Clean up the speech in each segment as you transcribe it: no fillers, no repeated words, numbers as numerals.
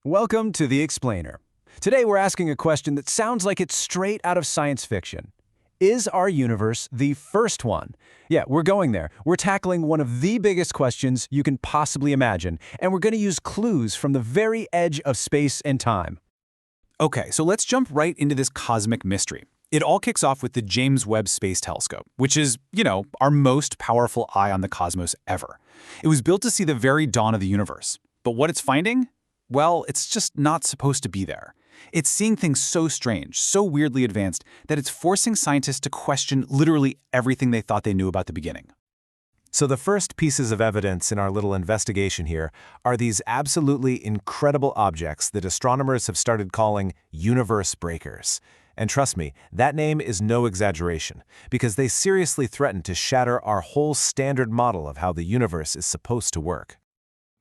Welcome to The Explainer. Today we're asking a question that sounds like it's straight out of science fiction. Is our universe the first one? Yeah, we're going there. We're tackling one of the biggest questions you can possibly imagine, and we're going to use clues from the very edge of space and time. Okay, so let's jump right into this cosmic mystery. It all kicks off with the James Webb Space Telescope, which is, our most powerful eye on the cosmos ever. It was built to see the very dawn of the universe. But what it's finding? Well, it's just not supposed to be there. It's seeing things so strange, so weirdly advanced, that it's forcing scientists to question literally everything they thought they knew about the beginning. So the first pieces of evidence in our little investigation here are these absolutely incredible objects that astronomers have started calling universe breakers. And trust me, that name is no exaggeration, because they seriously threaten to shatter our whole standard model of how the universe is supposed to work.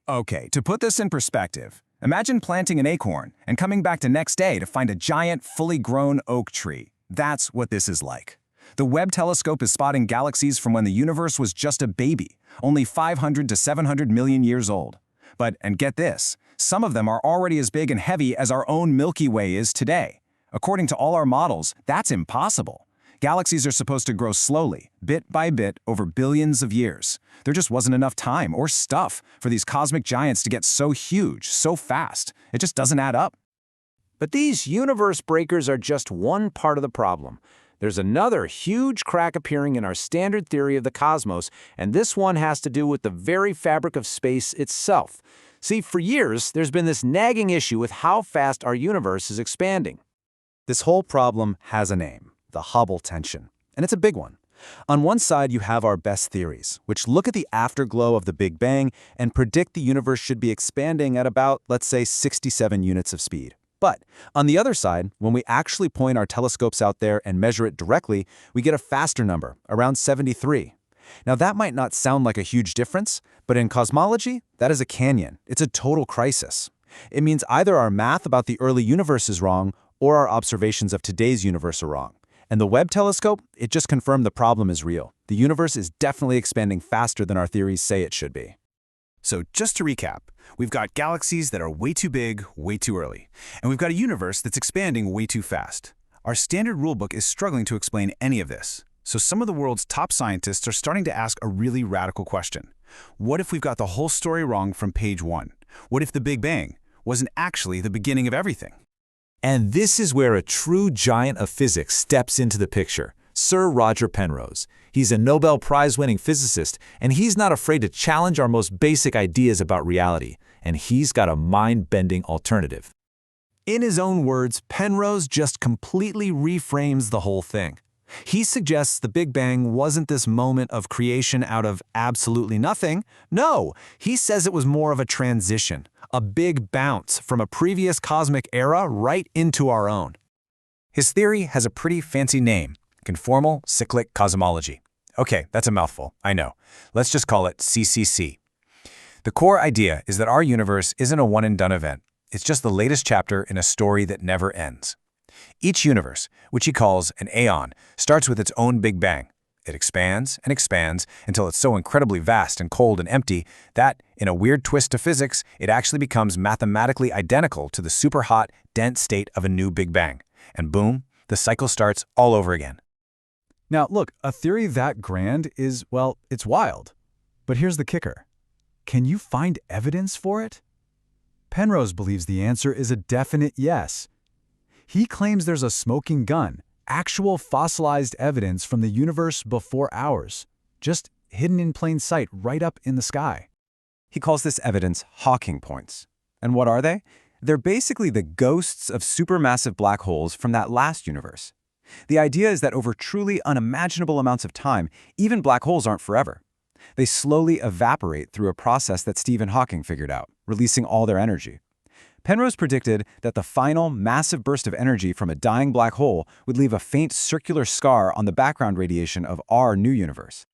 Okay, to put this in perspective, imagine planting an acorn and coming back the next day to find a giant, fully grown oak tree. That's what this is like. The Webb telescope is spotting galaxies from when the universe was just a baby, only 500 to 700 million years old. And get this, some of them are already as big and heavy as our own Milky Way is today. According to all our models, that's impossible. Galaxies are supposed to grow slowly, bit by bit, over billions of years. There just wasn't enough time or stuff for these cosmic giants to get so huge, so fast. It just doesn't add up. But these universe breakers are just one part of the problem. There's another huge crack appearing in our standard theory of the cosmos, and this one has to do with the very fabric of space itself. See, for years, there's been this nagging issue with how fast our universe is expanding. This whole problem has a name, the Hubble tension, and it's a big one. On one side, you have our best theories, which look at the afterglow of the Big Bang and predict the universe should be expanding at about, let's say, 67 units of speed. But on the other side, when we actually point our telescopes out there and measure it directly, we get a faster number, around 73. Now, that might not sound like a huge difference, but in cosmology, that is a canyon. It's a total crisis. It means either our math about the early universe is wrong, or our observations of today's universe are wrong. And the Webb telescope, it just confirmed the problem is real. The universe is definitely expanding faster than our theories say it should be. So just to recap, we've got galaxies that are way too big, way too early. And we've got a universe that's expanding way too fast. Our standard rulebook is struggling to explain any of this. So some of the world's top scientists are starting to ask a really radical question. What if we've got the whole story wrong from page 1? What if the Big Bang wasn't actually the beginning of everything? And this is where a true giant of physics steps into the picture, Sir Roger Penrose. He's a Nobel Prize-winning physicist, and he's not afraid to challenge our most basic ideas about reality, and he's got a mind-bending alternative. In his own words, Penrose just completely reframes the whole thing. He suggests the Big Bang wasn't this moment of creation out of absolutely nothing. No, he says it was more of a transition, a big bounce from a previous cosmic era right into our own. His theory has a pretty fancy name, conformal cyclic cosmology. Okay, that's a mouthful, I know. Let's just call it CCC. The core idea is that our universe isn't a one-and-done event. It's just the latest chapter in a story that never ends. Each universe, which he calls an aeon, starts with its own Big Bang. It expands and expands until it's so incredibly vast and cold and empty that, in a weird twist to physics, it actually becomes mathematically identical to the super-hot, dense state of a new Big Bang. And boom, the cycle starts all over again. Now, look, a theory that grand is, well, it's wild. But here's the kicker. Can you find evidence for it? Penrose believes the answer is a definite yes. He claims there's a smoking gun, actual fossilized evidence from the universe before ours, just hidden in plain sight right up in the sky. He calls this evidence Hawking points. And what are they? They're basically the ghosts of supermassive black holes from that last universe. The idea is that over truly unimaginable amounts of time, even black holes aren't forever. They slowly evaporate through a process that Stephen Hawking figured out, releasing all their energy. Penrose predicted that the final massive burst of energy from a dying black hole would leave a faint circular scar on the background radiation of our new universe.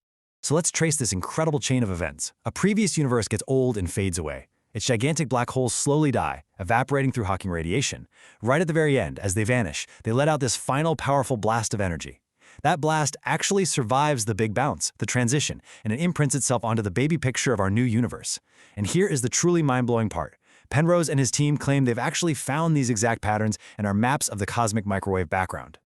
So let's trace this incredible chain of events. A previous universe gets old and fades away. Its gigantic black holes slowly die, evaporating through Hawking radiation. Right at the very end, as they vanish, they let out this final powerful blast of energy. That blast actually survives the big bounce, the transition, and it imprints itself onto the baby picture of our new universe. And here is the truly mind-blowing part. Penrose and his team claim they've actually found these exact patterns and are maps of the cosmic microwave background.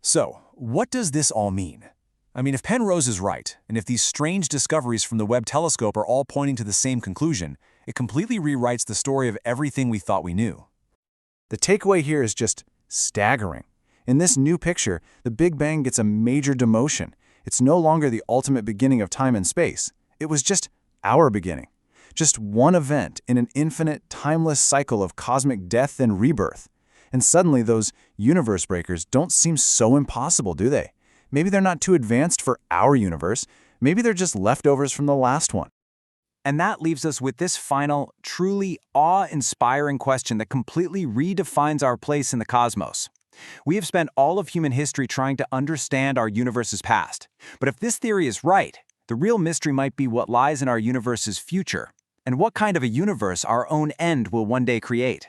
So, what does this all mean? I mean, if Penrose is right, and if these strange discoveries from the Webb telescope are all pointing to the same conclusion, it completely rewrites the story of everything we thought we knew. The takeaway here is just staggering. In this new picture, the Big Bang gets a major demotion. It's no longer the ultimate beginning of time and space. It was just our beginning. Just one event in an infinite, timeless cycle of cosmic death and rebirth. And suddenly those universe breakers don't seem so impossible, do they? Maybe they're not too advanced for our universe. Maybe they're just leftovers from the last one. And that leaves us with this final, truly awe-inspiring question that completely redefines our place in the cosmos. We have spent all of human history trying to understand our universe's past. But if this theory is right, the real mystery might be what lies in our universe's future, and what kind of a universe our own end will one day create.